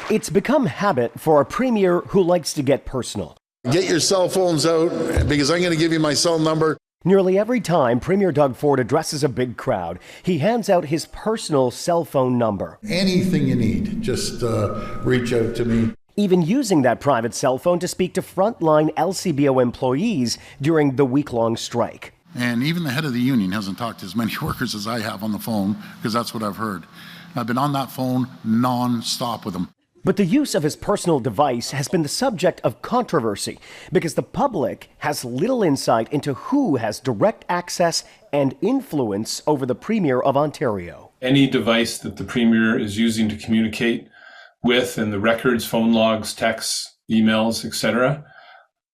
It's become habit for a premier who likes to get personal. Get your cell phones out because I'm going to give you my cell number. Nearly every time Premier Doug Ford addresses a big crowd, he hands out his personal cell phone number. Anything you need, just reach out to me. Even using that private cell phone to speak to frontline LCBO employees during the week-long strike. And even the head of the union hasn't talked to as many workers as I have on the phone, because that's what I've heard. I've been on that phone non-stop with them. But the use of his personal device has been the subject of controversy because the public has little insight into who has direct access and influence over the Premier of Ontario. Any device that the Premier is using to communicate with, and the records, phone logs, texts, emails, etc.,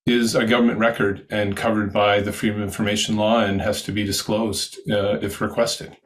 is a government record and covered by the Freedom of Information Law and has to be disclosed if requested.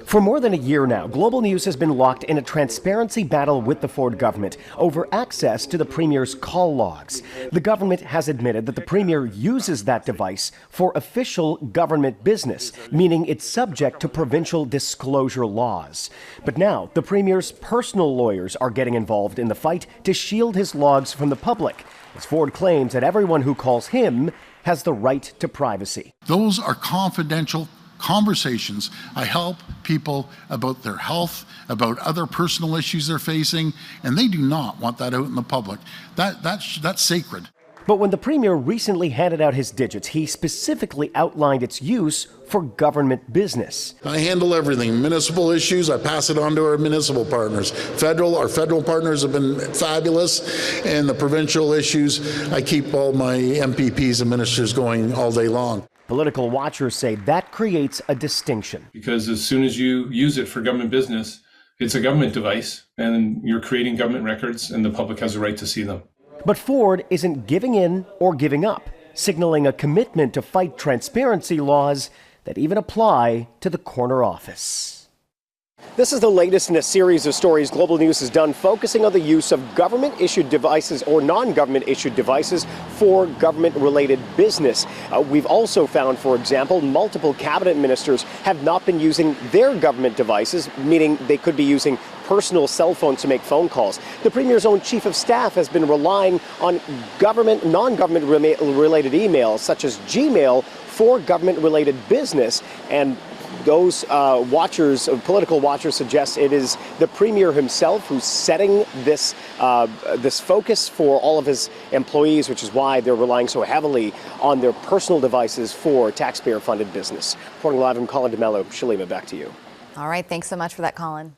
For more than a year now, Global News has been locked in a transparency battle with the Ford government over access to the Premier's call logs. The government has admitted that the Premier uses that device for official government business, meaning it's subject to provincial disclosure laws. But now, the Premier's personal lawyers are getting involved in the fight to shield his logs from the public, as Ford claims that everyone who calls him has the right to privacy. Those are confidential conversations. I help people about their health, about other personal issues they're facing, and they do not want that out in the public. That's sacred. But when the Premier recently handed out his digits, he specifically outlined its use for government business. I handle everything. Municipal issues, I pass it on to our municipal partners. Our federal partners have been fabulous, and the provincial issues, I keep all my MPPs and ministers going all day long. Political watchers say that creates a distinction. Because as soon as you use it for government business, it's a government device and you're creating government records and the public has a right to see them. But Ford isn't giving in or giving up, signaling a commitment to fight transparency laws that even apply to the corner office. This is the latest in a series of stories Global News has done focusing on the use of government-issued devices or non-government-issued devices for government-related business. We've also found, for example, multiple cabinet ministers have not been using their government devices, meaning they could be using personal cell phones to make phone calls. The Premier's own chief of staff has been relying on non-government related emails, such as Gmail, for government-related business, and those political watchers suggest it is the Premier himself who's setting this focus for all of his employees, which is why they're relying so heavily on their personal devices for taxpayer-funded business. Reporting live, I'm Colin DeMello. Shalima, back to you. All right, thanks so much for that, Colin.